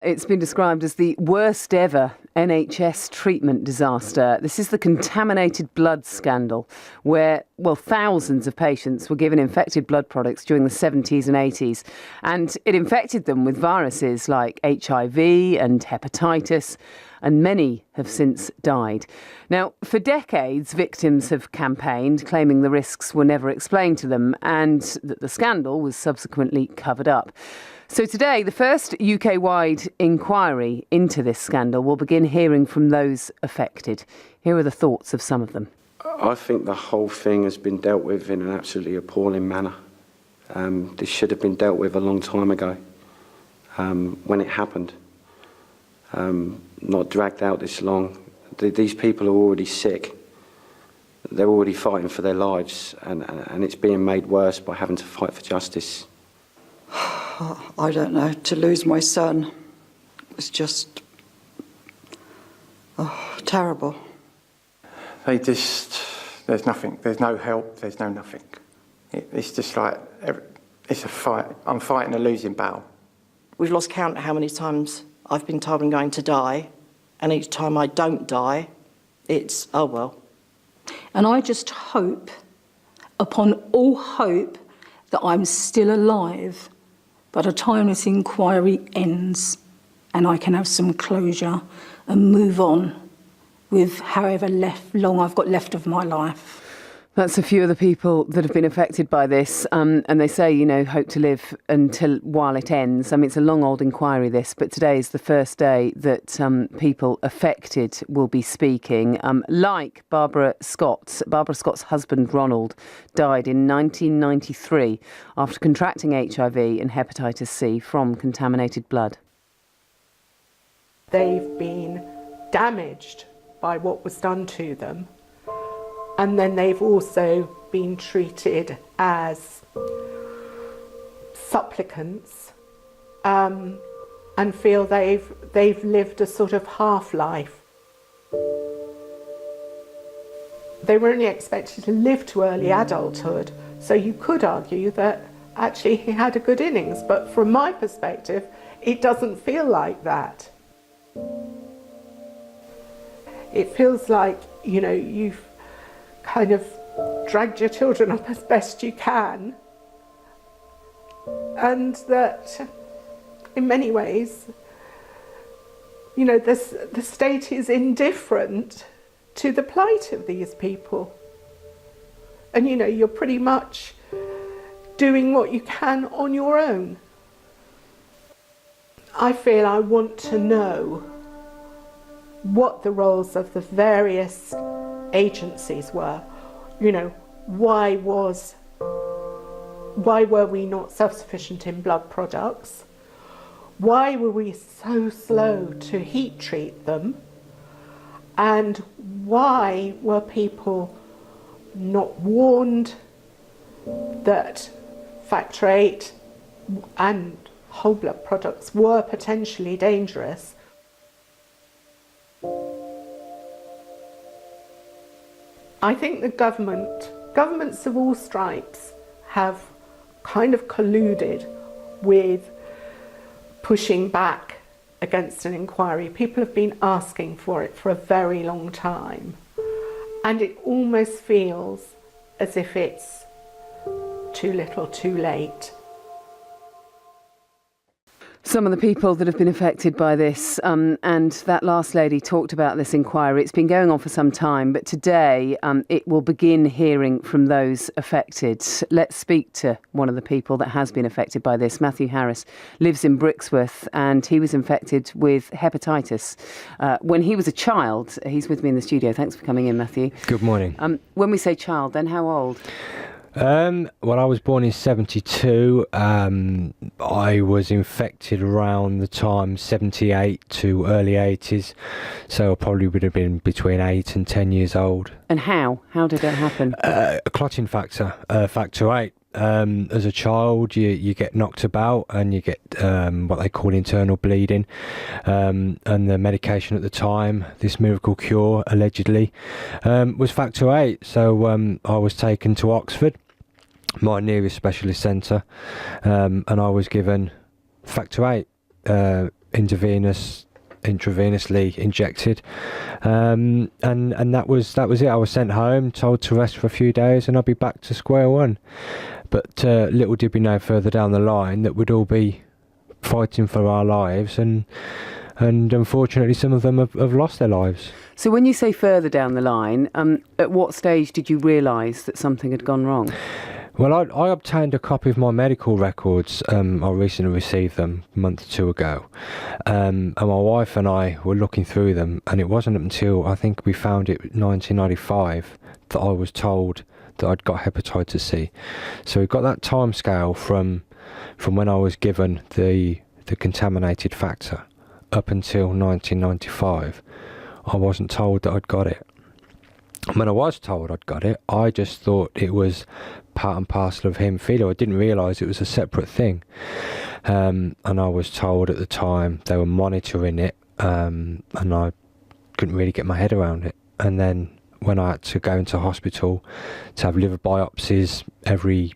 It's been described as the worst ever NHS treatment disaster. This is the contaminated blood scandal, where, thousands of patients were given infected blood products during the 70s and 80s, and it infected them with viruses like HIV and hepatitis, and many have since died. Now, for decades, victims have campaigned, claiming the risks were never explained to them and that the scandal was subsequently covered up. So today, the first UK-wide inquiry into this scandal will begin hearing from those affected. Here are the thoughts of some of them. I think the whole thing has been dealt with in an absolutely appalling manner. This should have been dealt with a long time ago, when it happened. Not dragged out this long. These people are already sick. They're already fighting for their lives, and it's being made worse by having to fight for justice. I don't know, to lose my son was just terrible. There's nothing, there's no help, there's no nothing. It's just like, it's a fight. I'm fighting a losing battle. We've lost count of how many times I've been told I'm going to die, and each time I don't die, it's, oh well. And I just hope, upon all hope, that I'm still alive by the time this inquiry ends and I can have some closure and move on with however long I've got left of my life. That's a few of the people that have been affected by this, and they say, hope to live while it ends. I mean, it's a long old inquiry, this, but today is the first day that people affected will be speaking. Like Barbara Scott. Barbara Scott's husband, Ronald, died in 1993 after contracting HIV and hepatitis C from contaminated blood. They've been damaged by what was done to them. And then they've also been treated as supplicants, and feel they've lived a sort of half-life. They were only expected to live to early adulthood, so you could argue that actually he had a good innings, but from my perspective, it doesn't feel like that. It feels like, you've kind of dragged your children up as best you can, and that in many ways, the state is indifferent to the plight of these people, and you're pretty much doing what you can on your own. I feel I want to know what the roles of the various agencies were. Why were we not self-sufficient in blood products? Why were we so slow to heat treat them? And why were people not warned that factor VIII and whole blood products were potentially dangerous? I think the governments of all stripes have kind of colluded with pushing back against an inquiry. People have been asking for it for a very long time, and it almost feels as if it's too little too late. Some of the people that have been affected by this, and that last lady talked about this inquiry. It's been going on for some time, but today it will begin hearing from those affected. Let's speak to one of the people that has been affected by this. Matthew Harris lives in Brixworth, and he was infected with hepatitis when he was a child. He's with me in the studio. Thanks for coming in, Matthew. Good morning. When we say child, then how old? Well, I was born in 72. I was infected around the time 78 to early 80s, so I probably would have been between 8 and 10 years old. And how? How did it happen? A clotting factor, factor VIII. As a child, you get knocked about and you get what they call internal bleeding, and the medication at the time, this miracle cure allegedly, was factor VIII. So I was taken to Oxford, my nearest specialist centre, and I was given factor VIII intravenously injected, and that was it. I was sent home, told to rest for a few days, and I'll be back to square one. But little did we know further down the line that we'd all be fighting for our lives, and unfortunately some of them have lost their lives. So when you say further down the line, at what stage did you realise that something had gone wrong? Well, I obtained a copy of my medical records. I recently received them a month or two ago, and my wife and I were looking through them, and it wasn't until I think we found it in 1995 that I was told that I'd got hepatitis C. So we got that time scale from when I was given the contaminated factor up until 1995. I wasn't told that I'd got it. When I was told I'd got it, I just thought it was part and parcel of haemophilia. I didn't realise it was a separate thing. And I was told at the time they were monitoring it, and I couldn't really get my head around it. And then when I had to go into hospital to have liver biopsies every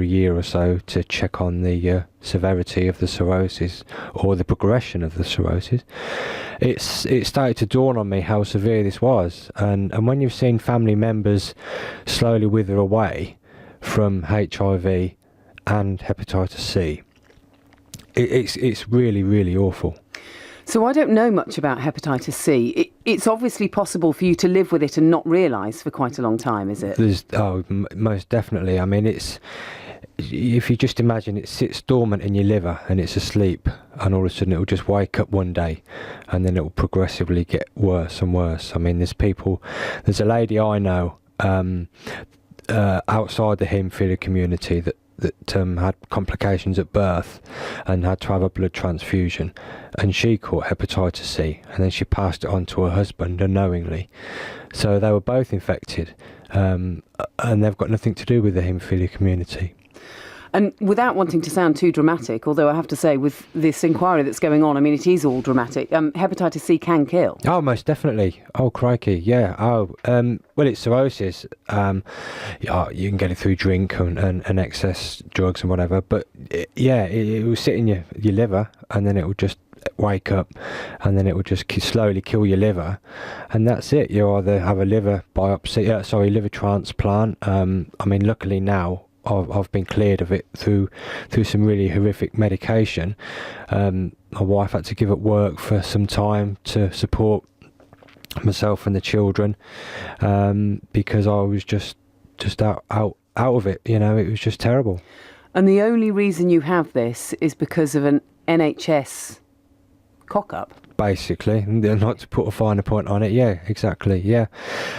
year or so to check on the severity of the cirrhosis or the progression of the cirrhosis, it started to dawn on me how severe this was. And when you've seen family members slowly wither away from HIV and hepatitis C, it's really, really awful. So I don't know much about hepatitis C. It's obviously possible for you to live with it and not realise for quite a long time, is it? Most definitely. I mean, if you just imagine it sits dormant in your liver and it's asleep, and all of a sudden it will just wake up one day, and then it will progressively get worse and worse. I mean, there's a lady I know outside the haemophilia community that had complications at birth and had to have a blood transfusion, and she caught hepatitis C, and then she passed it on to her husband unknowingly. So they were both infected, and they've got nothing to do with the haemophilia community. And without wanting to sound too dramatic, although I have to say with this inquiry that's going on, I mean, it is all dramatic, hepatitis C can kill. Oh, most definitely. Oh, crikey, yeah. Well, it's cirrhosis. You can get it through drink and excess drugs and whatever, but it will sit in your liver, and then it will just wake up, and then it will just slowly kill your liver, and that's it. You either have a liver transplant. I mean, luckily now I've been cleared of it through some really horrific medication. My wife had to give up work for some time to support myself and the children, because I was just out of it. You know, it was just terrible. And the only reason you have this is because of an NHS cock-up? Basically, not to put a finer point on it. Yeah, exactly, yeah.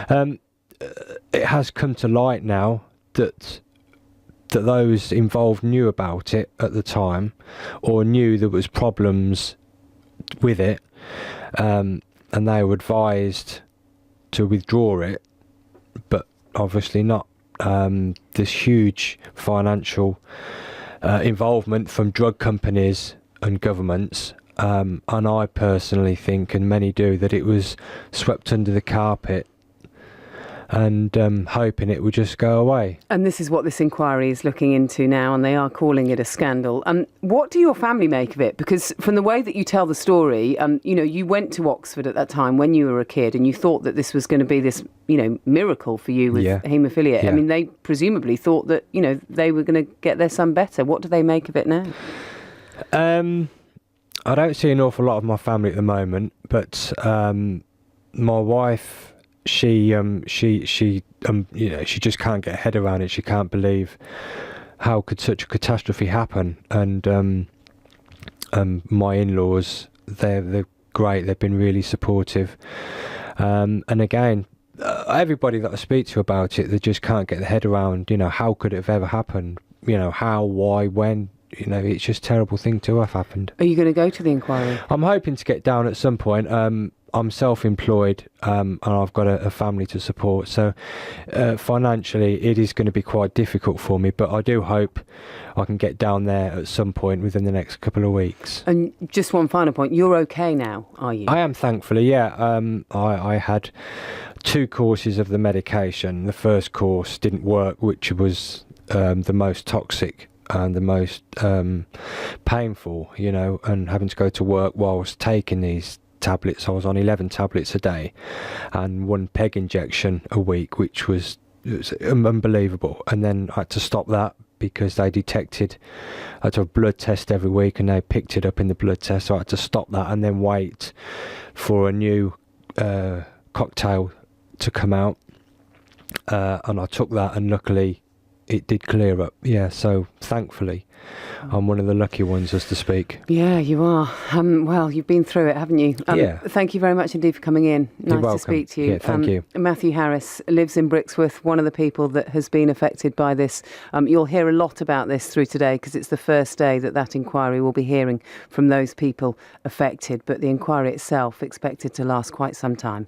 It has come to light now that those involved knew about it at the time, or knew there was problems with it, and they were advised to withdraw it, but obviously not. There's huge financial involvement from drug companies and governments, and I personally think, and many do, that it was swept under the carpet, and hoping it would just go away. And this is what this inquiry is looking into now, and they are calling it a scandal. What do your family make of it? Because from the way that you tell the story, you went to Oxford at that time when you were a kid, and you thought that this was going to be this, miracle for you with haemophilia. Yeah. I mean, they presumably thought that, they were going to get their son better. What do they make of it now? I don't see an awful lot of my family at the moment, but my wife, she just can't get her head around it. She can't believe how could such a catastrophe happen. And my in-laws, they're great. They've been really supportive. And again, everybody that I speak to about it, they just can't get their head around, how could it have ever happened? How, why, when? It's just a terrible thing to have happened. Are you going to go to the inquiry? I'm hoping to get down at some point. I'm self-employed, and I've got a family to support, so financially it is going to be quite difficult for me, but I do hope I can get down there at some point within the next couple of weeks. And just one final point, you're okay now, are you? I am, thankfully, yeah. I had 2 courses of the medication. The first course didn't work, which was the most toxic and the most painful, you know, and having to go to work whilst taking these tablets. I was on 11 tablets a day and 1 peg injection a week, which was unbelievable. And then I had to stop that because they detected, I had to have a blood test every week and they picked it up in the blood test, so I had to stop that and then wait for a new cocktail to come out, and I took that and luckily it did clear up. Yeah, so thankfully I'm one of the lucky ones, as to speak. Yeah, you are. Well, you've been through it, haven't you? Yeah. Thank you very much indeed for coming in. You're Nice welcome. to speak to you. Yeah, thank you. Matthew Harris lives in Brixworth, one of the people that has been affected by this. You'll hear a lot about this through today because it's the first day that inquiry will be hearing from those people affected, but the inquiry itself expected to last quite some time.